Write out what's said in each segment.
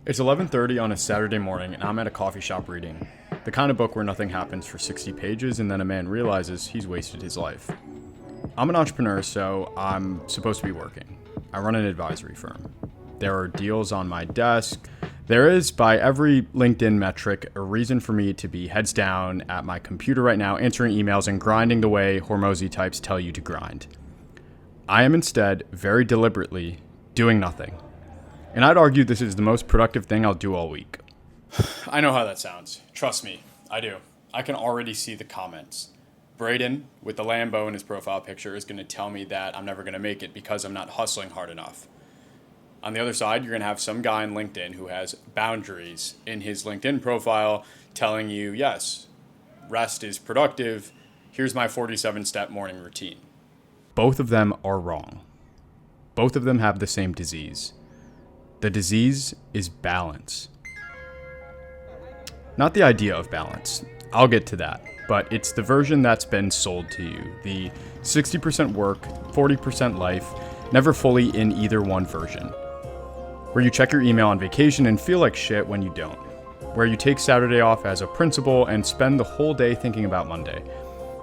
It's 11:30 on a Saturday morning and I'm at a coffee shop reading. The kind of book where nothing happens for 60 pages and then a man realizes he's wasted his life. I'm an entrepreneur, so I'm supposed to be working. I run an advisory firm. There are deals on my desk. There is, by every LinkedIn metric, a reason for me to be heads down at my computer right now, answering emails and grinding the way Hormozy types tell you to grind. I am instead, very deliberately, doing nothing. And I'd argue this is the most productive thing I'll do all week. I know how that sounds. Trust me, I do. I can already see the comments. Braden, with the Lambo in his profile picture, is going to tell me that I'm never going to make it because I'm not hustling hard enough. On the other side, you're going to have some guy on LinkedIn who has boundaries in his LinkedIn profile telling you, yes, rest is productive. Here's my 47-step morning routine. Both of them are wrong. Both of them have the same disease. The disease is balance. Not the idea of balance. I'll get to that. But it's the version that's been sold to you. The 60% work, 40% life, never fully in either one version. Where you check your email on vacation and feel like shit when you don't. Where you take Saturday off as a principal and spend the whole day thinking about Monday.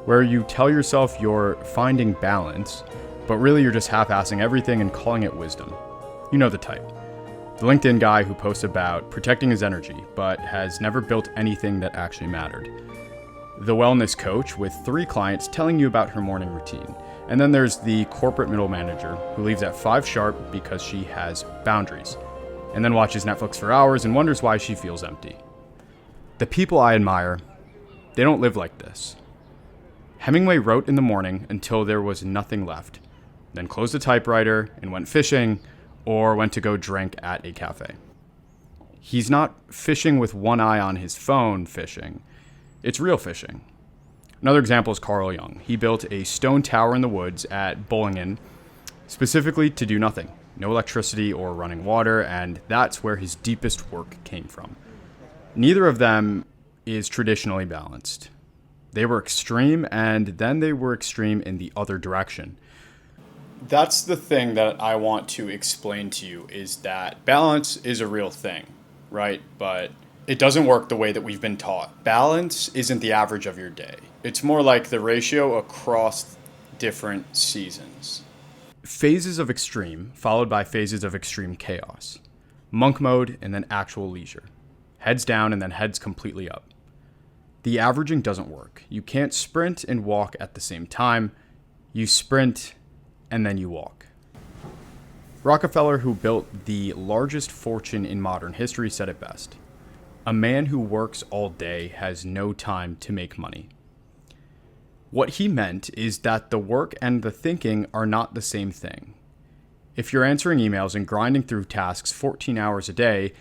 Where you tell yourself you're finding balance, but really you're just half-assing everything and calling it wisdom. You know the type. The LinkedIn guy who posts about protecting his energy, but has never built anything that actually mattered. The wellness coach with 3 clients telling you about her morning routine. And then there's the corporate middle manager who leaves at 5 sharp because she has boundaries, and then watches Netflix for hours and wonders why she feels empty. The people I admire, they don't live like this. Hemingway wrote in the morning until there was nothing left, then closed the typewriter and went fishing or went to go drink at a cafe. He's not fishing with one eye on his phone fishing. It's real fishing. Another example is Carl Jung. He built a stone tower in the woods at Bollingen specifically to do nothing. No electricity or running water, and that's where his deepest work came from. Neither of them is traditionally balanced. They were extreme, and then they were extreme in the other direction. That's the thing that I want to explain to you, is that balance is a real thing, right? But it doesn't work the way that we've been taught. Balance isn't the average of your day. It's more like the ratio across different seasons. Phases of extreme, followed by phases of extreme chaos. Monk mode and then actual leisure. Heads down and then heads completely up. The averaging doesn't work. You can't sprint and walk at the same time. You sprint and then you walk. Rockefeller, who built the largest fortune in modern history, said it best. A man who works all day has no time to make money. What he meant is that the work and the thinking are not the same thing. If you're answering emails and grinding through tasks 14 hours a day,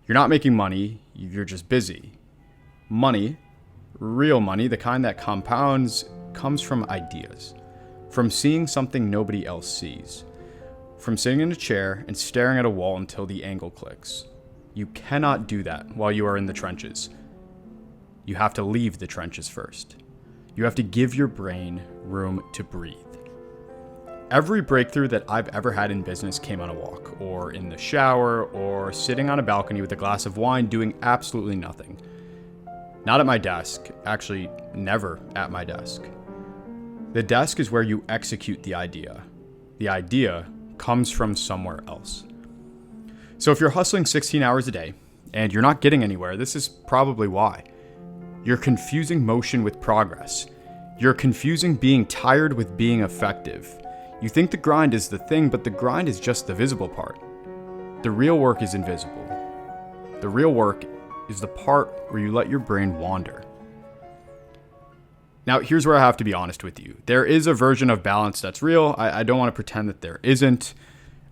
you're not making money, you're just busy. Money, real money, the kind that compounds, comes from ideas. From seeing something nobody else sees. From sitting in a chair and staring at a wall until the angle clicks. You cannot do that while you are in the trenches. You have to leave the trenches first. You have to give your brain room to breathe. Every breakthrough that I've ever had in business came on a walk, or in the shower, or sitting on a balcony with a glass of wine doing absolutely nothing. Not at my desk, actually never at my desk. The desk is where you execute the idea. The idea comes from somewhere else. So if you're hustling 16 hours a day and you're not getting anywhere, this is probably why. You're confusing motion with progress. You're confusing being tired with being effective. You think the grind is the thing, but the grind is just the visible part. The real work is invisible. The real work is the part where you let your brain wander. Now, here's where I have to be honest with you. There is a version of balance that's real. I don't want to pretend that there isn't.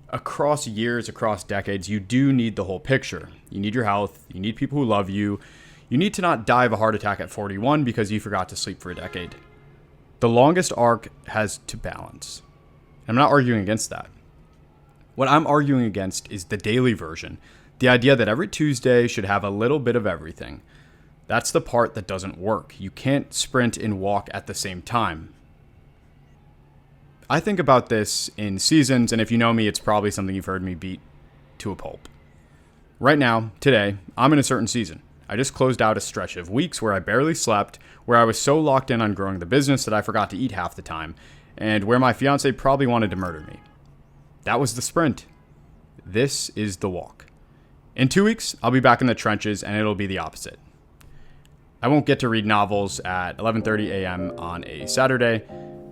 Across years, across decades, you do need the whole picture. You need your health. You need people who love you. You need to not die of a heart attack at 41 because you forgot to sleep for a decade. The longest arc has to balance. I'm not arguing against that. What I'm arguing against is the daily version. The idea that every Tuesday should have a little bit of everything. That's the part that doesn't work. You can't sprint and walk at the same time. I think about this in seasons, and if you know me, it's probably something you've heard me beat to a pulp. Right now, today, I'm in a certain season. I just closed out a stretch of weeks where I barely slept, where I was so locked in on growing the business that I forgot to eat half the time, and where my fiance probably wanted to murder me. That was the sprint. This is the walk. In 2 weeks, I'll be back in the trenches, and it'll be the opposite. I won't get to read novels at 11:30 a.m. on a Saturday.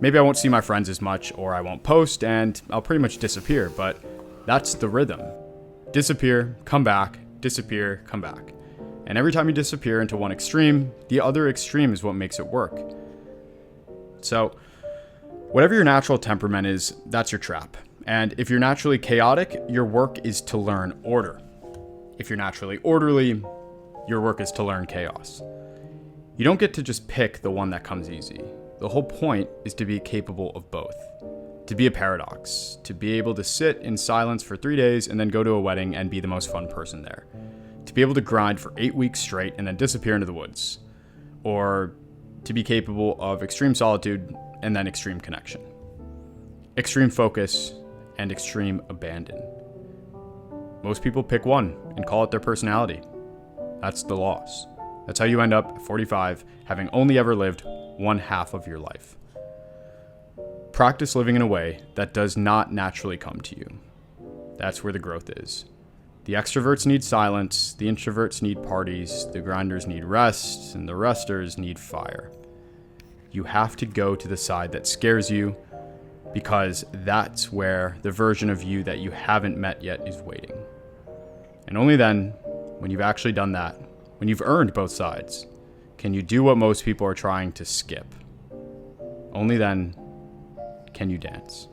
Maybe I won't see my friends as much, or I won't post, and I'll pretty much disappear, but that's the rhythm. Disappear, come back, disappear, come back. And every time you disappear into one extreme, the other extreme is what makes it work. So, whatever your natural temperament is, that's your trap. And if you're naturally chaotic, your work is to learn order. If you're naturally orderly, your work is to learn chaos. You don't get to just pick the one that comes easy. The whole point is to be capable of both. To be a paradox. To be able to sit in silence for 3 days and then go to a wedding and be the most fun person there. To be able to grind for 8 weeks straight and then disappear into the woods. Or to be capable of extreme solitude and then extreme connection. Extreme focus and extreme abandon. Most people pick one and call it their personality. That's the loss. That's how you end up at 45, having only ever lived one half of your life. Practice living in a way that does not naturally come to you. That's where the growth is. The extroverts need silence, the introverts need parties, the grinders need rest, and the resters need fire. You have to go to the side that scares you, because that's where the version of you that you haven't met yet is waiting. And only then, when you've actually done that, when you've earned both sides, can you do what most people are trying to skip. Only then can you dance.